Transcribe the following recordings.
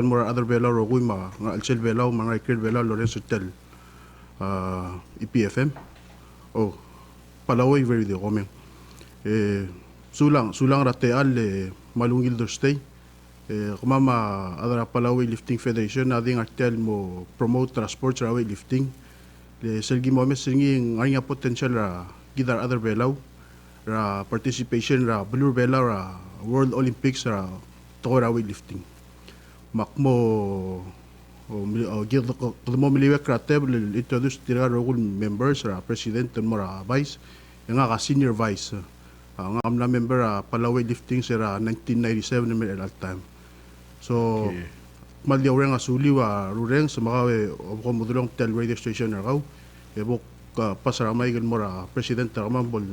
tan mora other bela ro guima nga alchel bela mga ikir bela Lorenzo tel IPFM Palau very de komen sulang rate al malungil dostay kumama adara Palau Weightlifting Federation ading artel mo promote transport ra weightlifting le selgi mo mesingi nga potential ra gidar other belaw ra participation ra blue bela ra World Olympics ra tora weightlifting makmo mo miliwek ra table introduce tira rogul members ra president mo ra vice nga ka senior vice nga amna member ra Palau weightlifting sira 1997 naman at that time so maldiaw nga suli wa rureng sa makawe ko modulong tel radio station ra kaw ebok pasara may mo ra president ra mambol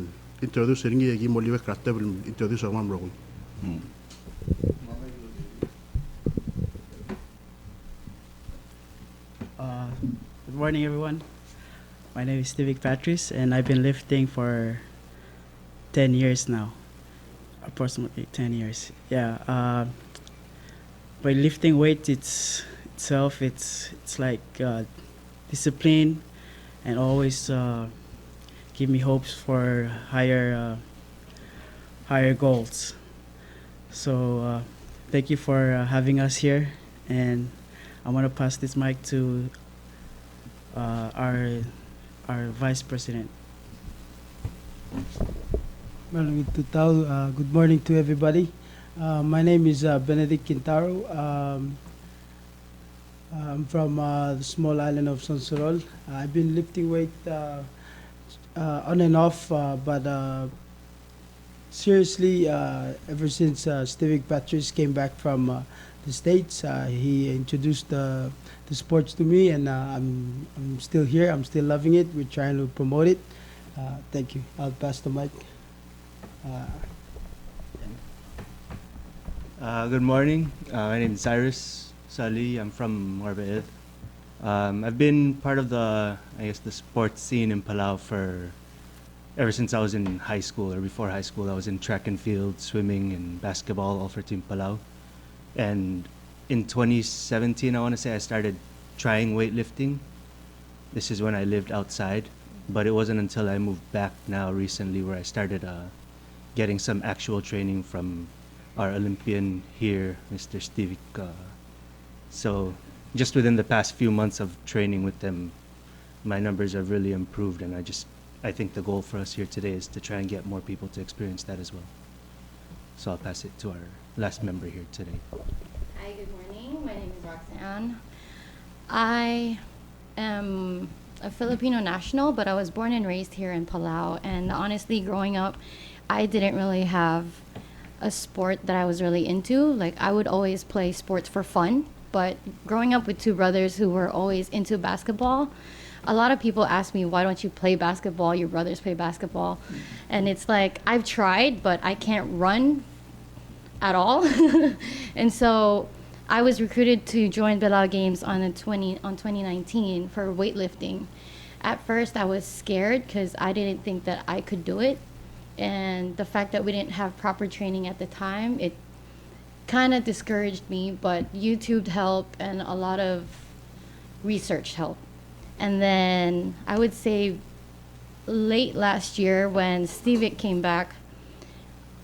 introduce ringi gi mo liwek ra table introduce ra mamro Good morning, everyone. My name is Stevick Patris, and I've been lifting for 10 years now, approximately 10 years. Yeah, by lifting weight it's like discipline, and always give me hopes for higher goals. So thank you for having us here, and I want to pass this mic to our Vice President. Well, good morning to everybody. My name is Benedict Kintaro. I'm from the small island of Sonsorol. I've been lifting weight on and off, but seriously, ever since Stevick Patris came back from the States, he introduced the sports to me, and I'm still here. I'm still loving it. We're trying to promote it. Thank you. I'll pass the mic. Good morning. My name is Xyrus, Salii. I'm from Umedip. I've been part of the sports scene in Palau ever since I was in high school, or before high school. I was in track and field, swimming, and basketball, all for Team Palau. And in 2017, I want to say I started trying weightlifting. This is when I lived outside, but it wasn't until I moved back now recently where I started getting some actual training from our Olympian here, Mr. Stevick. So just within the past few months of training with them, my numbers have really improved, and I think the goal for us here today is to try and get more people to experience that as well. So I'll pass it to our last member here today. Hi, good morning. My name is Roxanne. I am a Filipino national, but I was born and raised here in Palau. And honestly, growing up, I didn't really have a sport that I was really into. Like, I would always play sports for fun. But growing up with two brothers who were always into basketball, a lot of people ask me, why don't you play basketball? Your brothers play basketball. And it's like, I've tried, but I can't run at all. And so I was recruited to join Palau Games on 2019 for weightlifting. At first I was scared because I didn't think that I could do it, and the fact that we didn't have proper training at the time, it kind of discouraged me. But YouTube helped and a lot of research helped. And then I would say late last year when Stevick came back,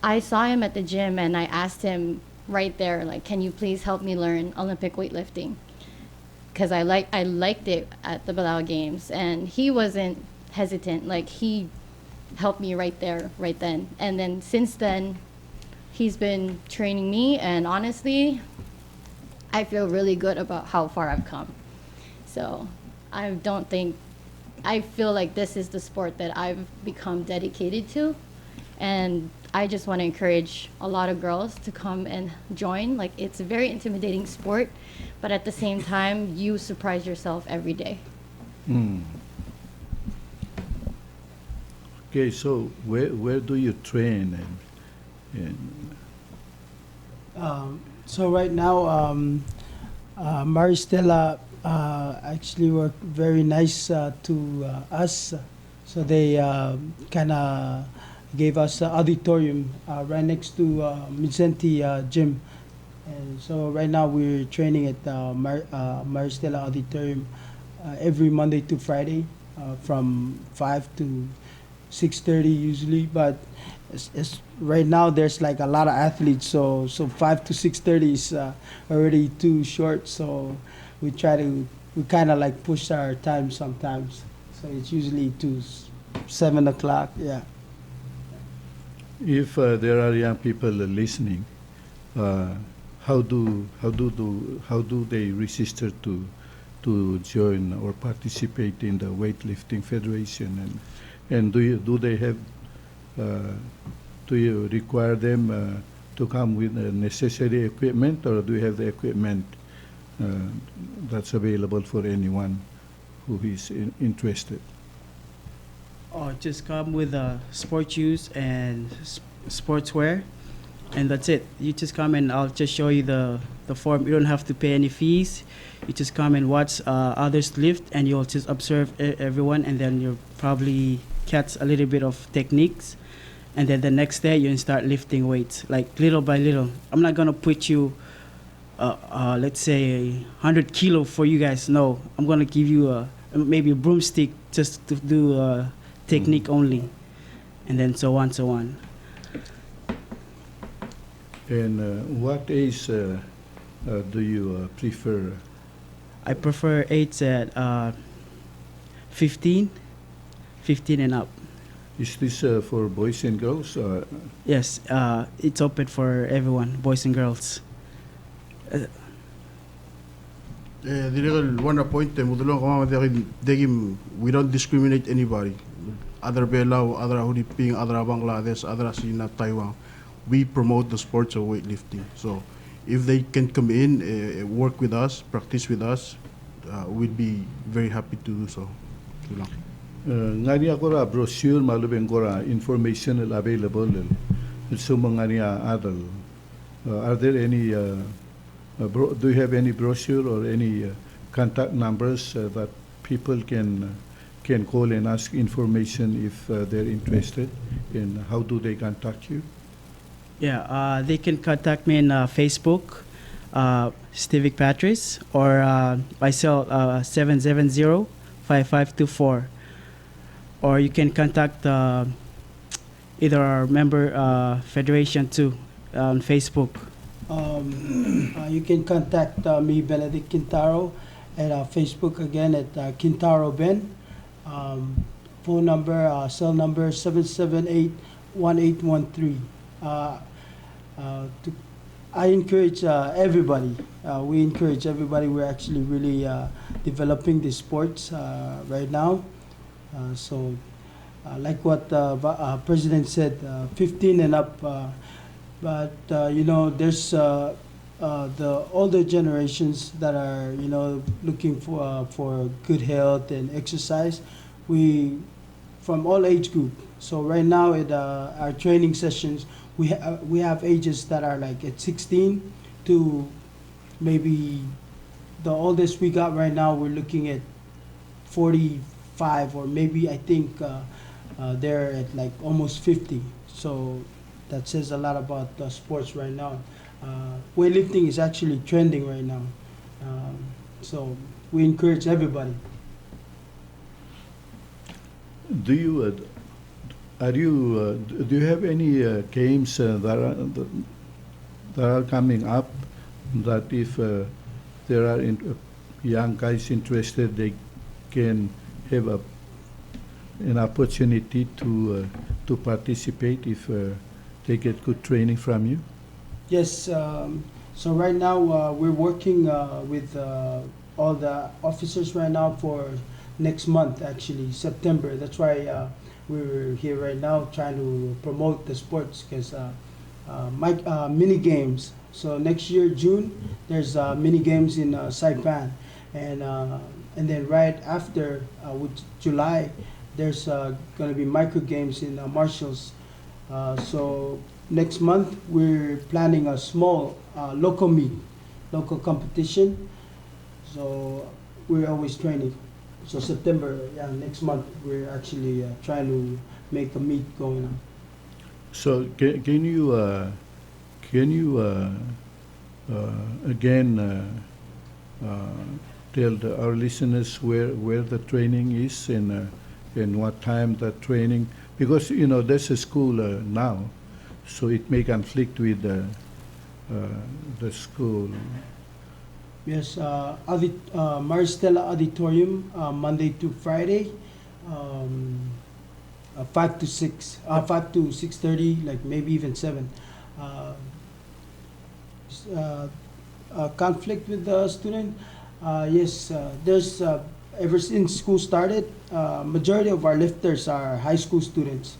I saw him at the gym and I asked him right there, like, can you please help me learn Olympic weightlifting? Because I liked it at the Palau Games, and he wasn't hesitant. Like, he helped me right there, right then. And then since then, he's been training me, and honestly, I feel really good about how far I've come. So I feel like this is the sport that I've become dedicated to, and I just want to encourage a lot of girls to come and join. Like, it's a very intimidating sport, but at the same time, you surprise yourself every day. Okay, so where do you train? So right now, Maristella actually were very nice to us. So they kind of gave us an auditorium right next to Mizenti gym. And so right now we're training at Maristella Auditorium every Monday to Friday from 5 to 6:30 usually. But right now there's like a lot of athletes, so 5 to 6:30 is already too short. So we kind of like push our time sometimes. So it's usually to 7 o'clock. Yeah. If there are young people listening, how do they register to join or participate in the weightlifting federation, and do they have do you require them to come with the necessary equipment, or do you have the equipment that's available for anyone who is interested? Oh, just come with sport shoes and sportswear, and that's it. You just come and I'll just show you the form. You don't have to pay any fees. You just come and watch others lift, and you'll just observe everyone, and then you'll probably catch a little bit of techniques, and then the next day you start lifting weights, like little by little. I'm not gonna put you, let's say 100 kilo for you guys. No, I'm gonna give you maybe a broomstick just to do technique only, and then so on, so on. And what age do you prefer? I prefer age at 15 and up. Is this for boys and girls? Yes, it's open for everyone, boys and girls. One point, we don't discriminate anybody. Other Palau, other Olympian, other Bangladesh, other Sina, Taiwan. We promote the sports of weightlifting. So if they can come in, work with us, practice with us, we'd be very happy to do so. Ngani agora brochure malubeng gora information available so mga adult. Are there any do you have any brochure or any contact numbers that people can call and ask information if they're interested? And how do they contact you? Yeah, they can contact me in Facebook, Stevick Patris, or I sell 770-5524. Or you can contact either our member federation too on Facebook. You can contact me, Benedict Kintaro, at Facebook again at Kintaro Ben. Phone number, cell number 778-1813. I encourage everybody. We encourage everybody. We're actually really developing the sports right now. So, like what President said, 15 and up. But there's the older generations that are looking for good health and exercise. We from all age group. So right now at our training sessions, we have ages that are like at 16 to maybe the oldest we got right now. We're looking at 45, or maybe I think they're at like almost 50. So that says a lot about sports right now. Weightlifting is actually trending right now. So we encourage everybody. Do you have any games that are coming up that if there are young guys interested, they can have an opportunity to participate if they get good training from you? Yes. So right now we're working with all the officers right now for next month, actually September. That's why we're here right now trying to promote the sports, because mini games. So next year June there's mini games in Saipan, and then right after with July there's going to be micro games in Marshalls. So next month we're planning a small local competition. So we're always training. So September, next month we're actually trying to make a meet going on. So can you again, tell our listeners where the training is and what time the training, because there's a school now, so it may conflict with the school. Yes, Maristella Auditorium, Monday to Friday, 5 to 6, 5 to 6:30, like maybe even 7. Conflict with the student? Yes, there's, ever since school started, majority of our lifters are high school students.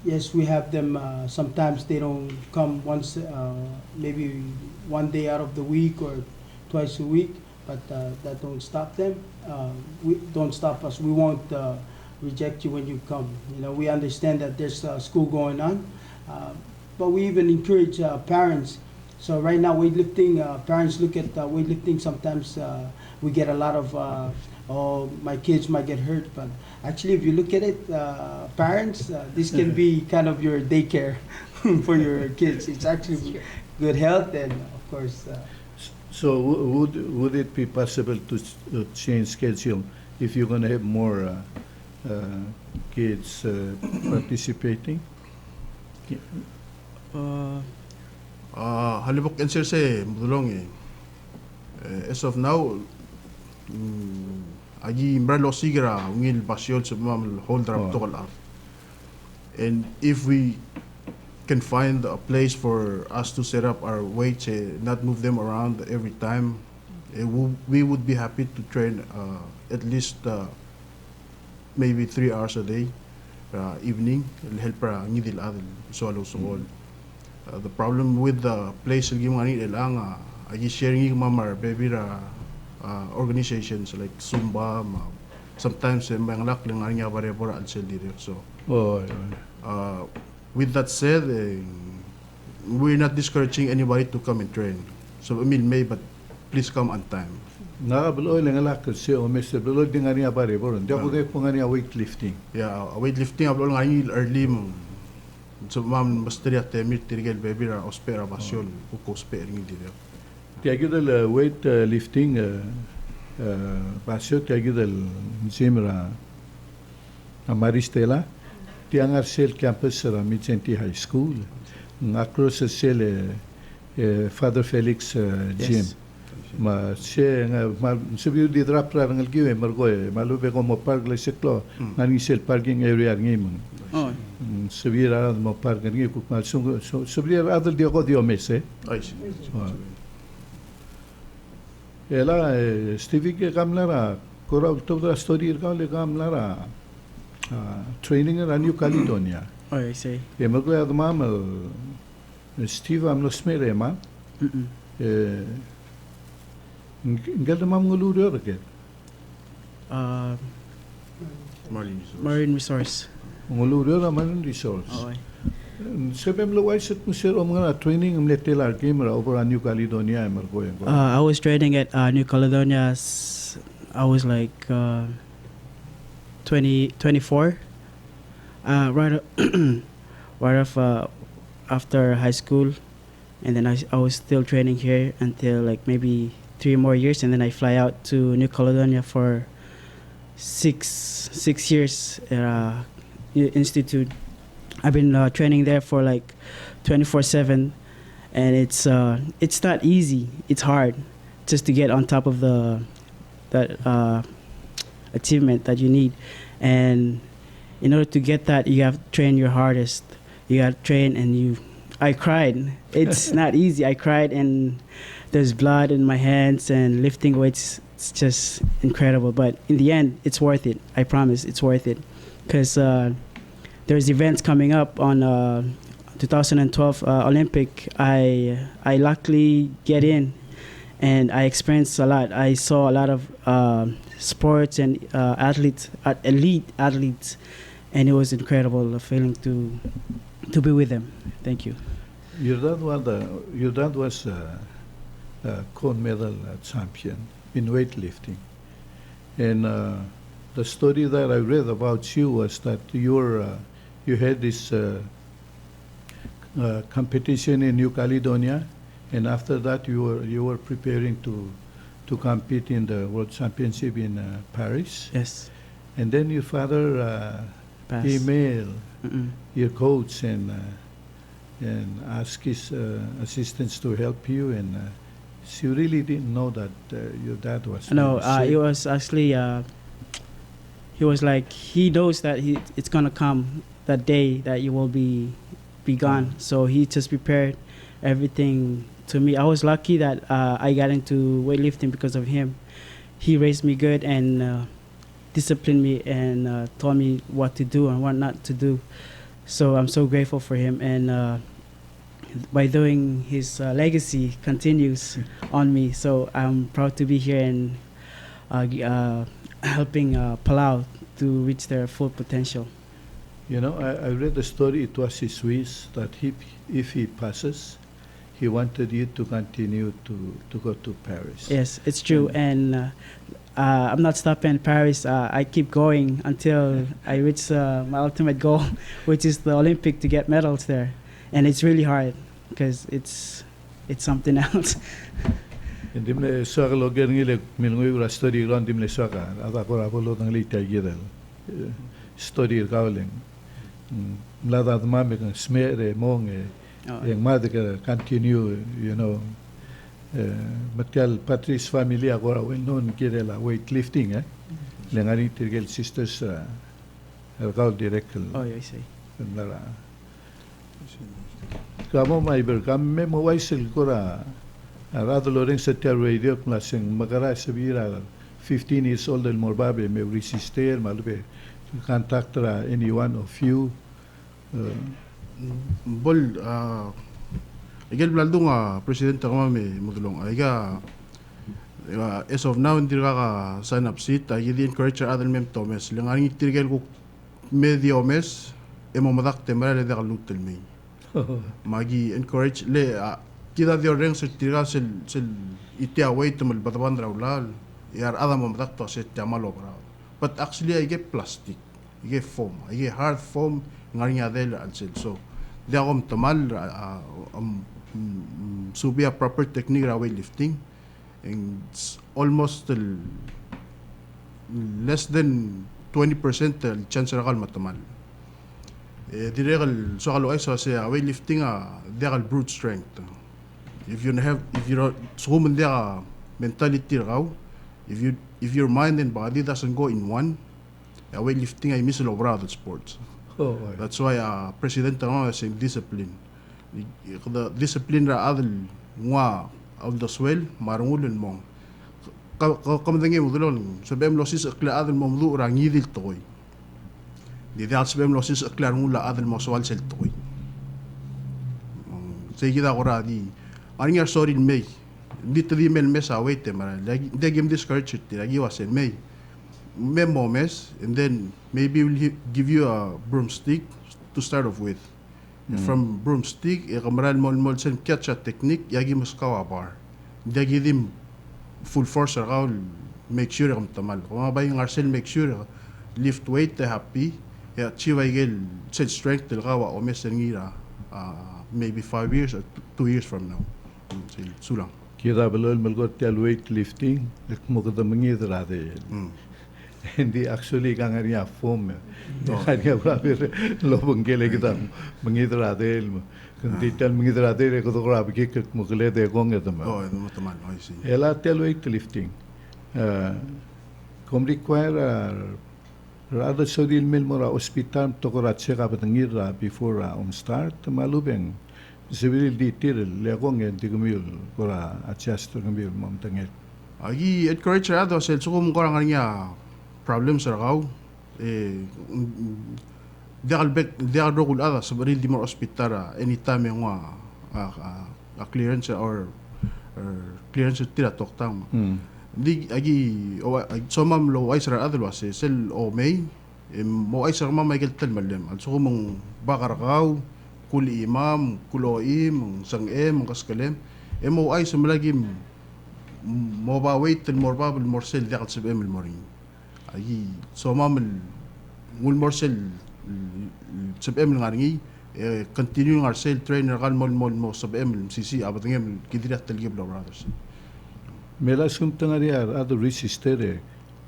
Yes, we have them, sometimes they don't come once, maybe one day out of the week or twice a week, but that don't stop them. We don't stop us. We won't reject you when you come. We understand that there's school going on, but we even encourage parents. So right now, weightlifting, parents look at weightlifting. Sometimes we get a lot of, oh, my kids might get hurt. But actually, if you look at it, parents, this can be kind of your daycare for your kids. It's actually good health and, of course. So would it be possible to change schedule if you're going to have more kids participating? Halibok answer say mudulong as of now, agi mbralo sigira ungil basyol sa mam hold up to art. And if we can find a place for us to set up our weights, not move them around every time, we would be happy to train at least maybe 3 hours a day, evening, help para ngidil adil solo all. The problem with the place gimani ilang sharing mamar baby organizations like Zumba, sometimes mga lak lang nga bare bora al sel dire. So with that said, we're not discouraging anybody to come and train. So May, but please come on time. Nakabaloy lang alak kasi Mr. Baloy din nga niya bare bora. Di ako kayo po nga niya weightlifting. Yeah, weightlifting ablo nga ni early mo. So mam bastri at temir tirigel baby ra ospera basyon ukos per ngi dire. Tiagidal weightlifting basyo tiagidal Zimra Maristela tiangar sel campus ra Micenti High School across sel Father Felix gym. Ma siya nga sabi di drap ra ngal giwe margoy malube ko mo park la seklo ngani sel parking area ngimon. Sabi ra mo park ngi ko mal sabi ra adal di ko dio mese. Ay. Ela Stevick kamlara kora toda story le kamlara training in New Caledonia. Oh, I see. E maglo ad mam Steve am no smere ma. Ngal mam ngulu ke. Marine resource. Ngulu man resource. Oh, Sebem lo wais at musir mga training am letel game over New Caledonia margo. I was training at New Caledonia. I was like 24. Right off after high school, and then I was still training here until like maybe 3 more years, and then I fly out to New Caledonia for six years at institute. I've been training there for like 24/7, and it's not easy. It's hard just to get on top of that achievement that you need, and in order to get that, you have to train your hardest. You got to train, and I cried. It's not easy. I cried, and there's blood in my hands, and lifting weights, it's just incredible. But in the end, it's worth it. I promise, it's worth it, because there's events coming up on 2012 Olympic. I luckily get in, and I experienced a lot. I saw a lot of sports and elite athletes, and it was incredible feeling to be with them. Thank you. Your dad was a gold medal champion in weightlifting, and the story that I read about you was that you had this competition in New Caledonia, and after that you were preparing to compete in the World Championship in Paris. Yes. And then your father Pass. emailed Mm-mm. your coach and asked his assistants to help you, and so you really didn't know that your dad was No, really sick. it was actually he was like, he knows that it's gonna come that day that you will be gone. So he just prepared everything to me. I was lucky that I got into weightlifting because of him. He raised me good and disciplined me and told me what to do and what not to do. So I'm so grateful for him, and by doing, his legacy continues on me. So I'm proud to be here and helping Palau to reach their full potential. You know, I read the story. It was his wish that if he passes, he wanted you to continue to go to Paris. Yes, it's true. And I'm not stopping in Paris. I keep going until I reach my ultimate goal, which is the Olympic, to get medals there. And it's really hard because it's something else. Hindi mo sa kalogan ngile milngoy ura story ron dimle saka ada ko rapolo ng lita gidel story kauling mlada mame kan smere mong yang made ka continue, you know, material Patris family agora well known kirela weightlifting lengari tirgel sisters ergal direct Oh, yeah, I see. mlara kamo Miver kami mo waisel kora Rado Lorenzo Tel Radio klaseng magara sabira 15 years old el morbabe me resister malbe contact any one of you Bol, igel blaldo nga presidente ko may modulong. Aiga, as of now, hindi ka sign up seat. Ay di encourage other mem Thomas. Langaring itirgel ko medio mes, madak temera le deka lutel me. Magi encourage le kita di orang setirga sel iti away tumal bataban raulal. Yar ada madak to set jamalo bra. But actually I get plastic, I get foam, I get hard foam ngaring adel ansel. So di ako tamal subi a proper technique ra weightlifting, and it's almost less than 20% chance ra kal matamal. Diregal so kalo ay so sa weightlifting diregal brute strength. If you so man dia mentality raw, if your mind and body doesn't go in one, weightlifting ay misal over other sports. That's why president nga saying discipline. The discipline ra adel nga of the swell marungulen mo. Kamandangi mo dulon sabem losis akla adel mo mdu ra ngidil toy. Di dal sabem losis akla ngula adel mo swal sel toy. Say kita ko ra di aring ar sorry May. Dito di mel mesa wait mara. De game discourage it lagi wasen May. Memomes, and then maybe we'll give you a broomstick to start off with. From broomstick, kamaran mol sen catch a technique, yagi mas kawa bar. Dagi dim full force raw, make sure kam tamal. Kung ba yung Arcel make sure lift weight happy, ya chiwa igel set strength til kawa o mesen ngira maybe 5 years or 2 years from now. Sulang. Kira belol melgot tel weightlifting, mo kada mangidra de. Hindi actually kangaria foam. Kangaria brabe lobong gele kita mangidra del. Kundi tal mangidra del ko to grabe kik mo kele de gong etama. Oh, no tamal, I see. Ela tel weightlifting. Kom require rather so dil mil mora hospital to korat check up ngira before start malubeng. Sibil di tiril le gong en digumil kora adjust ngumil mom tangel. Agi encourage ra do sel sukum ko nga niya problems raw dial rogul ada sa baril di mo hospital anytime yung a clearance or clearance tira toktang di agi so mam lo ay sara adlo as sel o may mo ay sara mam Michael tel malem also mong bakar kaw kuli imam kuloim sang kaskalem mo ay sa malagim mo ba wait tel morbable morsel dial sa el morin ay so mamel ngul morsel sabem ngaringi continuing our sale trainer kan mo sa BM MCC abat ngem kidirat talgib brothers. Mela sumtangaria other resistere.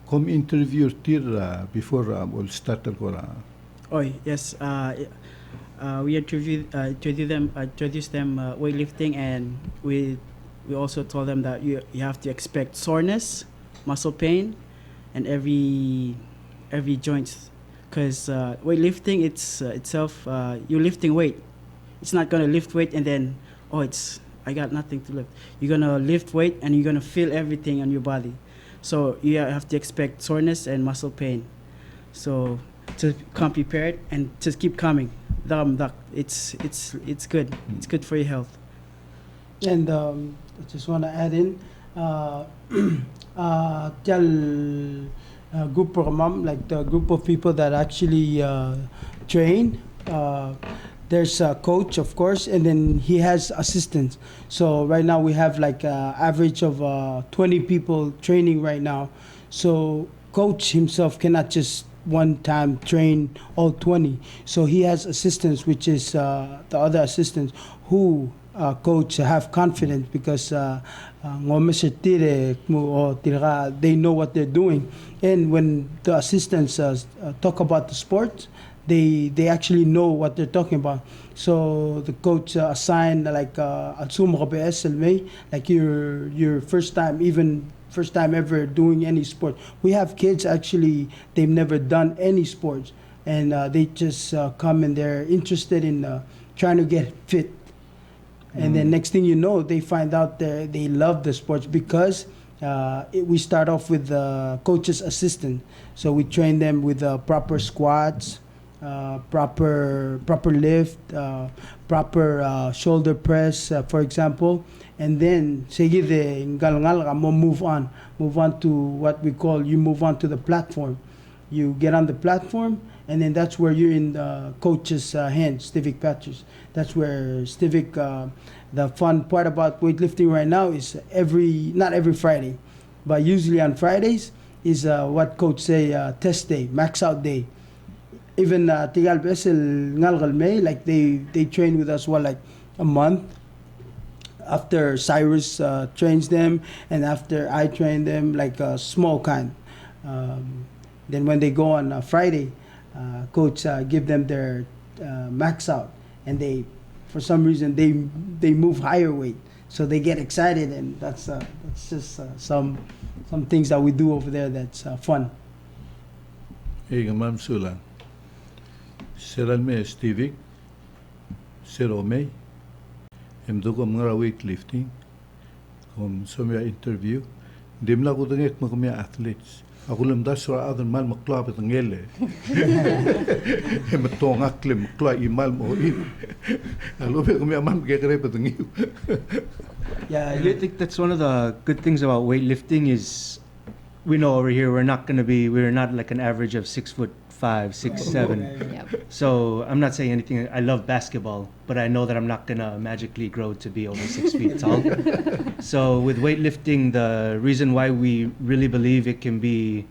Come interview tira before we'll start kora. Oh yes, we introduced them weightlifting, and we also told them that you have to expect soreness, muscle pain, and every joint, because weightlifting itself you're lifting weight. It's not gonna lift weight and then I got nothing to lift. You're gonna lift weight and you're gonna feel everything on your body. So you have to expect soreness and muscle pain. So to come prepared and just keep coming. It's good. It's good for your health. And I just want to add in, group program, like the group of people that actually train. There's a coach, of course, and then he has assistants. So right now we have like an average of 20 people training right now. So coach himself cannot just one time train all 20. So he has assistants, which is the other assistants who coach have confidence because they know what they're doing. And when the assistants talk about the sport, they actually know what they're talking about. So the coach assigned like like your first time ever doing any sport. We have kids actually, they've never done any sports, and they just come and they're interested in trying to get fit. And then next thing you know, they find out they love the sports because we start off with the coach's assistant. So we train them with proper squats, proper lift, proper shoulder press, for example, and then move on to what we call, you move on to the platform. You get on the platform, and then that's where you're in the coach's hands, Stevick Patris. That's where Stevick, the fun part about weightlifting right now is not every Friday, but usually on Fridays is what coach say, test day, max out day. Even Tigal Besel Ngalgalme, like they train with us like a month. After Xyrus trains them, and after I train them, like a small kind. Then when they go on Friday, coach give them their max out, and for some reason they move higher weight, so they get excited, and that's just some things that we do over there that's fun. Hey, Ma'am Sula. Salii Stevick, Xyrus, dugo mga weightlifting, some interview, dimla ko dengek mga athletes. Ako lang dasra adan mal maklab at ngele. Matong aklim maklab imal mo in. Alobe ko man kekere pa tengiu. Yeah, I think that's one of the good things about weightlifting is we know over here we're not like an average of 6'5", 6'7". Yep. So I'm not saying anything. I love basketball, but I know that I'm not gonna magically grow to be over 6 feet tall. So with weightlifting, the reason why we really believe it can be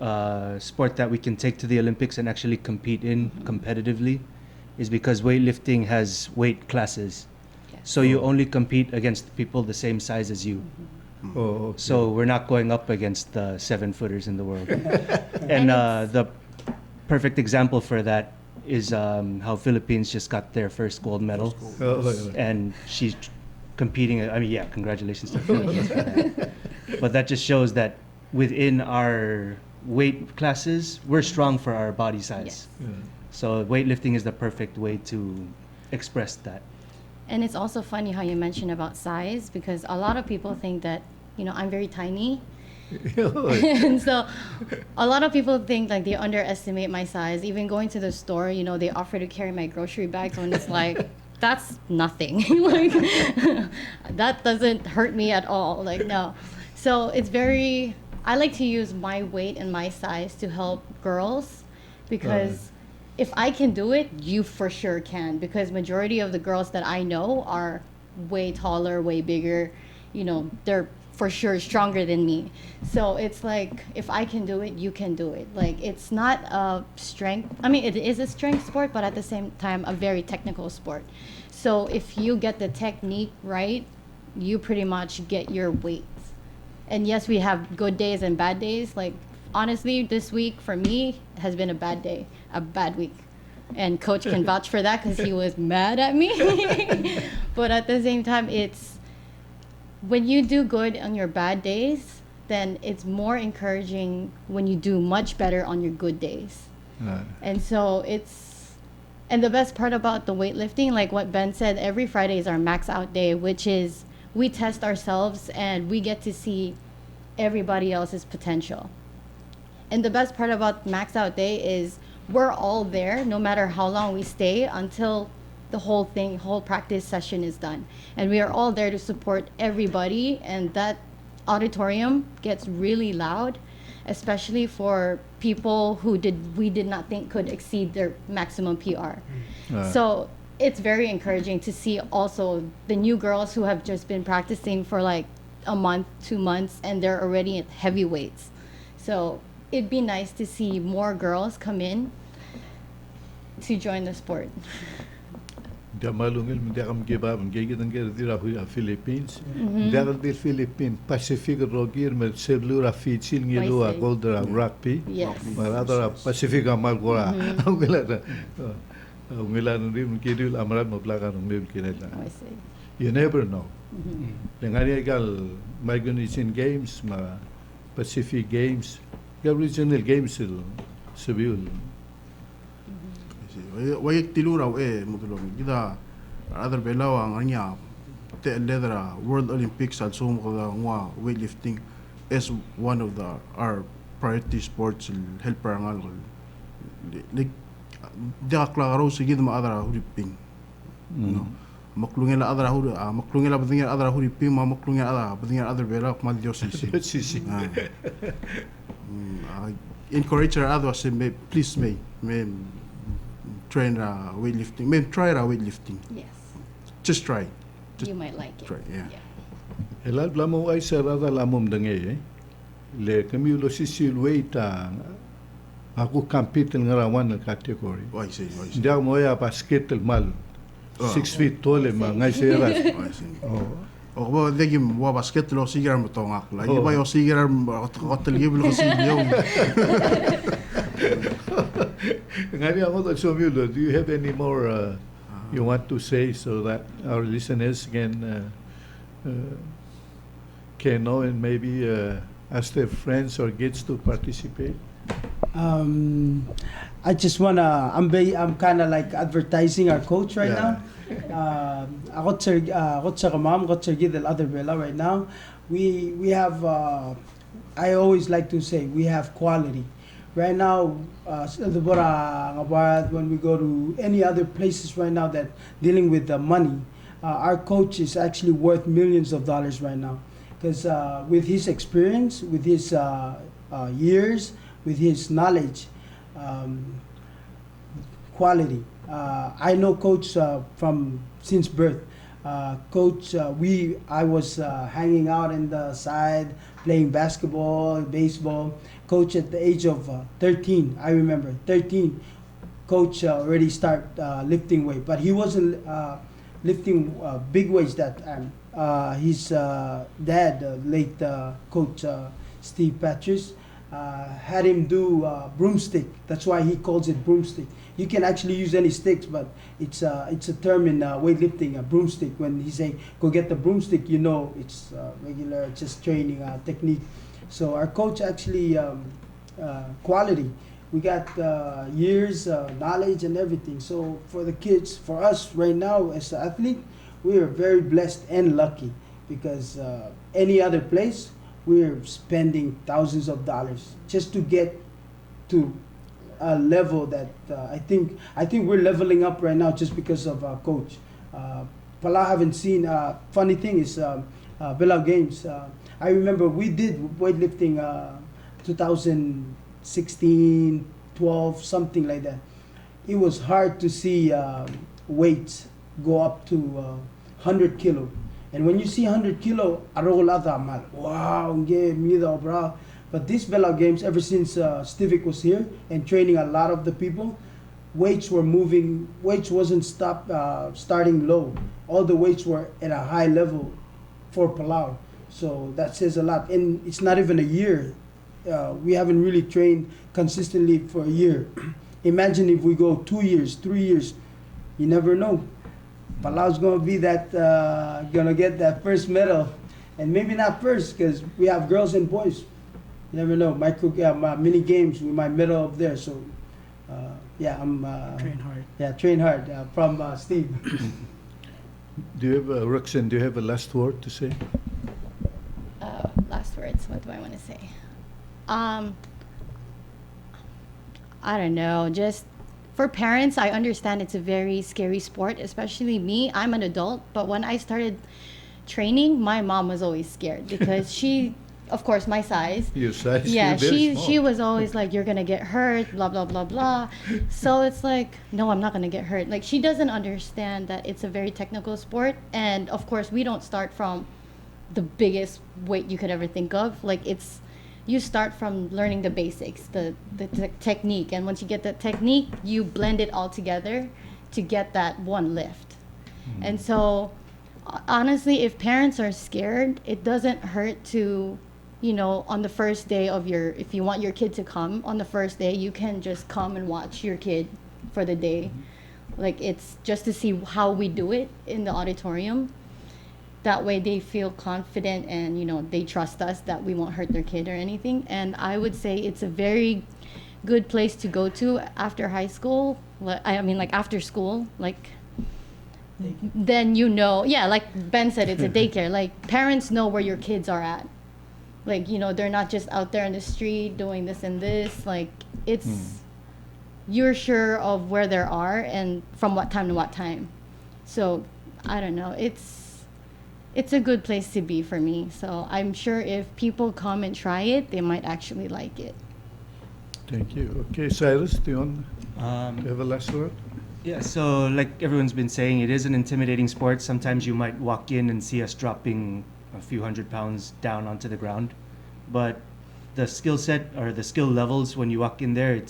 a sport that we can take to the Olympics and actually compete in competitively is because weightlifting has weight classes. Yes. So you only compete against people the same size as you. Oh, okay. So we're not going up against the 7-footers in the world. And the perfect example for that is how Philippines just got their first gold medal. And she's competing. I mean, yeah, congratulations to the Philippines for that. But that just shows that within our weight classes, we're strong for our body size. Yes. So weightlifting is the perfect way to express that. And it's also funny how you mentioned about size, because a lot of people think that, I'm very tiny. And so a lot of people think like they underestimate my size. Even going to the store, they offer to carry my grocery bags when it's like, that's nothing. Like, that doesn't hurt me at all. Like, no. So I like to use my weight and my size to help girls, because if I can do it, you for sure can, because majority of the girls that I know are way taller, way bigger. They're for sure stronger than me. So it's like, if I can do it, you can do it. Like, it's not a strength. I mean, it is a strength sport, but at the same time, a very technical sport. So if you get the technique right, you pretty much get your weights. And yes, we have good days and bad days. Like, honestly, this week for me has been a bad day, a bad week. And coach can vouch for that because he was mad at me. But at the same time, it's when you do good on your bad days, then it's more encouraging when you do much better on your good days. And so and the best part about the weightlifting, like what Ben said, every Friday is our max out day, which is we test ourselves and we get to see everybody else's potential. And the best part about max out day is we're all there no matter how long we stay until the whole practice session is done. And we are all there to support everybody, and that auditorium gets really loud, especially for people who we did not think could exceed their maximum PR. So it's very encouraging to see also the new girls who have just been practicing for like a month, 2 months, and they're already at heavyweights. So it'd be nice to see more girls come in to join the sport. Dia malungil dia kam giba gigi dan gigi dira Philippines. Dia di Philippines Pacific rogir mer selura fichil ngilu a goldra rugby. Yes. Maradora Pacific amal gora. Ungila rim kidul amrat mablakan mim kinela. I see. You never know. Lengari gal Organization Games ma Pacific Games. Gal regional games Seville. Wayek tiluraw mutulong kita other belaw ang anya te ledra World Olympics at sumo ko nga weightlifting is one of our priority sports helper ang alcohol like dia klaro sige ma adara huriping no maklungel adara maklungel badingel adara huriping maklungel adara badingel other belaw mal diosisi encourage her others please may train weightlifting. Try weightlifting. Yes. Just try. You might like it. Try, yeah. Elal blamo ay sarada lamom dange le kamiulo sisil weita aku kampitel ngarawan category. I see. Dia mo ya basket mal 6 feet tall ma ngai seras. O ba degi mo basket lo sigar mo tongak la. Iba yo sigar hotel gib lo sigar. Ngari ako to Somulo, do you have any more you want to say so that our listeners can know and maybe ask their friends or kids to participate? I just wanna. I'm kind of like advertising our coach right now. Ako sa kamam, ako sa gidel other bela right now. We have. I always like to say we have quality. Right now, when we go to any other places right now that dealing with the money, our coach is actually worth millions of dollars right now. Because with his experience, with his years, with his knowledge, quality. I know Coach from since birth. Coach, I was hanging out in the side, playing basketball, baseball. Coach at the age of 13, I remember 13. Coach already start lifting weight, but he wasn't lifting big weights that time. His dad, late Coach Steve Patris, had him do broomstick. That's why he calls it broomstick. You can actually use any sticks, but it's a term in weightlifting, a broomstick. When he say go get the broomstick, you know it's regular, just training technique. So our coach actually quality. We got years, knowledge, and everything. So for the kids, for us right now as an athlete, we are very blessed and lucky because any other place we're spending thousands of dollars just to get to a level that I think we're leveling up right now just because of our coach. Palau haven't seen. Funny thing is, Palau Games. I remember we did weightlifting 2016, 12, something like that. It was hard to see weights go up to 100 kilo. And when you see 100 kilo, arolata mal, wow, nge mida bra. But these Palau games, ever since Stevick was here and training a lot of the people, weights were moving. Weights wasn't starting low. All the weights were at a high level for Palau. So that says a lot. And it's not even a year. We haven't really trained consistently for a year. Imagine if we go 2 years, 3 years, you never know. Palau's gonna be that, gonna get that first medal, and maybe not first because we have girls and boys. You never know. Mini games, we might medal up there. So, yeah, I'm Train hard. Yeah, train hard from Steve. Do you have, Roxanne, do you have a last word to say? Last words. What do I want to say? I don't know. Just for parents, I understand it's a very scary sport, especially me. I'm an adult, but when I started training, my mom was always scared because she, of course, my size. Your size? Yeah, You're very she small. was always like, "You're gonna get hurt," blah blah blah blah. So it's like, no, I'm not gonna get hurt. Like she doesn't understand that it's a very technical sport, and of course, we don't start from the biggest weight you could ever think of. Like it's, you start from learning the basics, the technique, and once you get that technique, you blend it all together to get that one lift. And so, honestly, if parents are scared, it doesn't hurt to, you know, on the first day of if you want your kid to come on the first day, you can just come and watch your kid for the day. Like it's just to see how we do it in the auditorium. That way they feel confident and, you know, they trust us that we won't hurt their kid or anything. And I would say it's a very good place to go to after high school. I mean, like after school, like then you know, yeah, like Ben said, it's a daycare. Like parents know where your kids are at. Like, you know, they're not just out there in the street doing this and this. Like it's, you're sure of where they are and from what time to what time. So I don't know, it's a good place to be for me. So I'm sure if people come and try it, they might actually like it. Thank you. Okay, Xyrus, do you want to have a last word? Yeah, so like everyone's been saying, it is an intimidating sport. Sometimes you might walk in and see us dropping a few 100 pounds down onto the ground. But the skill set or the skill levels when you walk in there,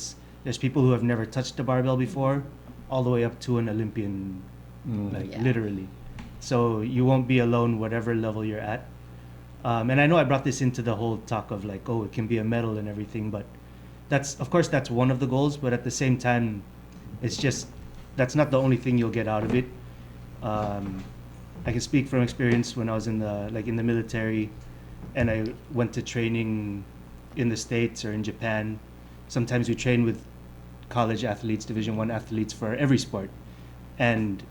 there's people who have never touched a barbell before, all the way up to an Olympian, Yeah. literally. So you won't be alone whatever level you're at. And I know I brought this into the whole talk of like, oh, it can be a medal and everything, but of course that's one of the goals, but at the same time, that's not the only thing you'll get out of it. I can speak from experience when I was in the military and I went to training in the States or in Japan. Sometimes we train with college athletes, Division I athletes for every sport. And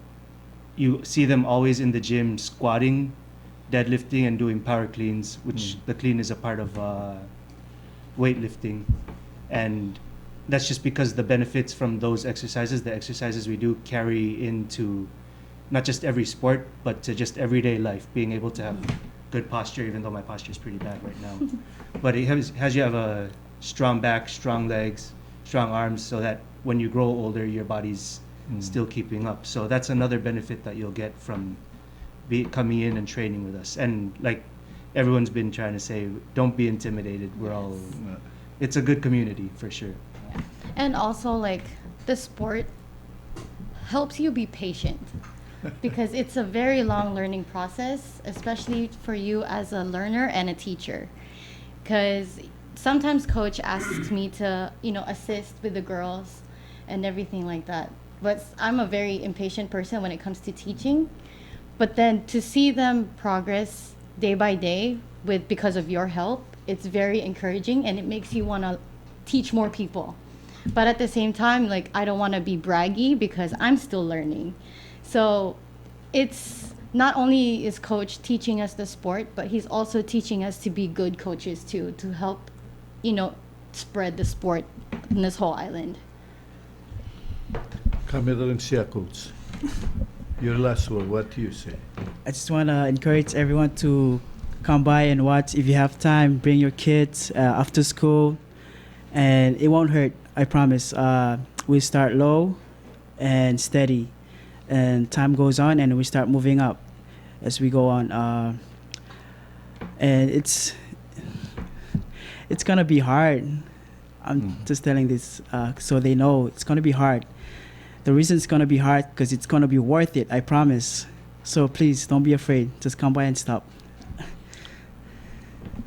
you see them always in the gym squatting, deadlifting, and doing power cleans, which the clean is a part of weightlifting. And that's just because the benefits from those exercises, the exercises we do, carry into not just every sport, but to just everyday life, being able to have good posture, even though my posture is pretty bad right now. But it has you have a strong back, strong legs, strong arms, so that when you grow older, your body's still keeping up. So that's another benefit that you'll get from coming in and training with us. And like everyone's been trying to say, don't be intimidated. It's a good community for sure. Yeah. And also like the sport helps you be patient because it's a very long learning process, especially for you as a learner and a teacher. Because sometimes coach asks me to, you know, assist with the girls and everything like that. But I'm a very impatient person when it comes to teaching. But then to see them progress day by day because of your help, it's very encouraging and it makes you want to teach more people. But at the same time, like I don't want to be braggy because I'm still learning. So it's not only is coach teaching us the sport, but he's also teaching us to be good coaches too, to help, you know, spread the sport in this whole island. Camera and Sia coach. Your last word, what do you say? I just want to encourage everyone to come by and watch. If you have time, bring your kids after school, and it won't hurt, I promise. We start low and steady, and time goes on and we start moving up. as we go on. And it's gonna be hard. I'm just telling this so they know it's gonna be hard. The reason it's gonna be hard because it's gonna be worth it. I promise. So please don't be afraid. Just come by and stop.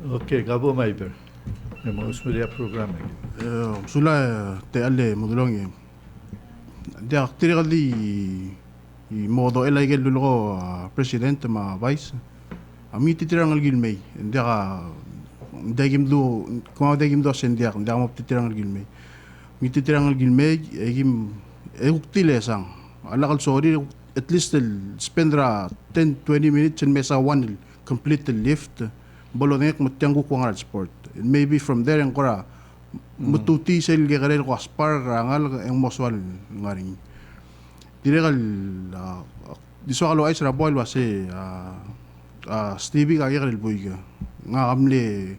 Okay, Gabo Miver. Hemos media programa. Sula te alle modulong dia aktirali I modo ela igel lulo president ma vice ami titirang gilmay dia ka dagim do sendia dia mo titirang gilmay mi titirang gilmay egim eguktile sang alakal sorry at least spendra 10-20 minutes in mesa one complete the lift bolonek mutyangu ko ngal sport and maybe from there ang kora mututi sel gegarel ko aspar rangal ang moswal ngaring direkal diswalo ay sa boil wase Stevick ay gegarel buiga nga kamle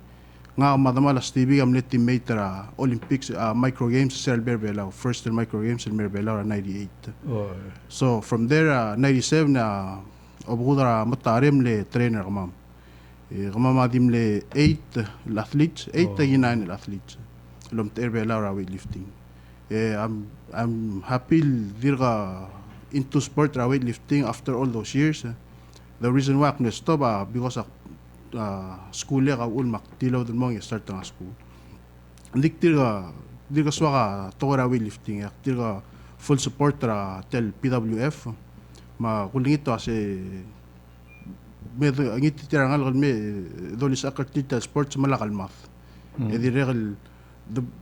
nga madamala Stevick amle teammate ra Olympics micro games sa Berbelao first in micro games in Berbelao 98 so from there 97 obudra matarim le trainer kamam kamamadim le 8 athletes 8 to 9 athletes lom Berbelao ra weightlifting I'm happy dirga into sport ra weightlifting after all those years the reason why I stop because of school ka ulmak tilaw dun mo start ng school ndik dirga swaka tora weightlifting dirga full support ra tel PWF ma kuling ito kasi ngiti tirangal me dolis akartita sports malakal math dirga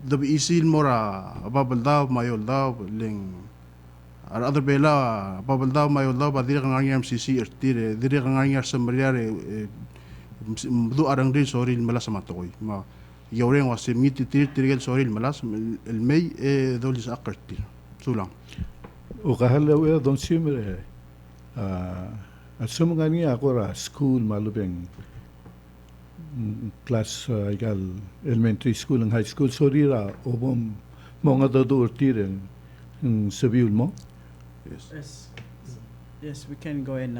the isil mora babal mayol daw ling other bela babal mayol daw ba dirga ngang MCC irtire dirga ngang samariare do arang din soril malas matoy ma yawren was ngiti tirigel soril malas el may dolis akartir sulang O kahalaw don simre at sumangani ako ra school malubeng class igal elementary school and high school sorry ra obom mga dadur tiren sabiul mo Yes, we can go and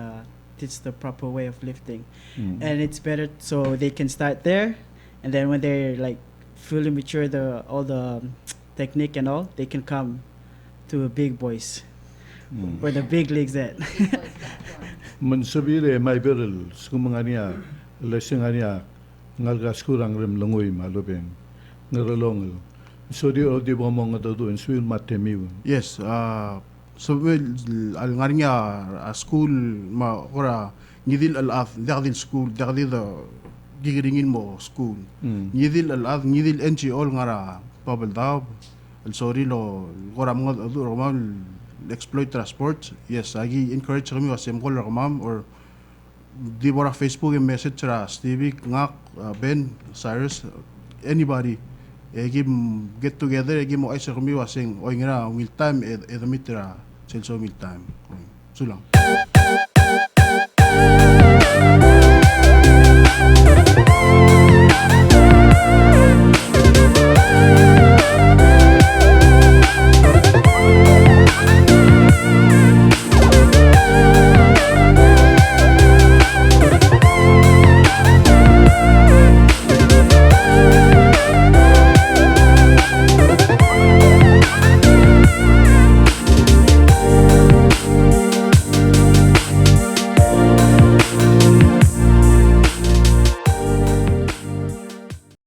teach the proper way of lifting, and it's better so they can start there, and then when they're like fully mature, all the technique and all, they can come to big boys, where the big leagues at. Man sabire may beryl sumangania lesingania ngalgas kurang rem langoy malubeng ngaralong so di mo nga dadur en swil matemiu yes so al ngarinya school ma ora ngidil al af dagdil school dagdil gigiringin mo school ngidil al af ngidil NGO ngara babal daw al sorry lo ora mga aduro man exploit transport yes agi encourage kami wasem ko ramam or di bora Facebook message ra Stevick ngak Ben Xyrus anybody get together mo ay sa kami waseng oy nga will time edamitra selso will time sulang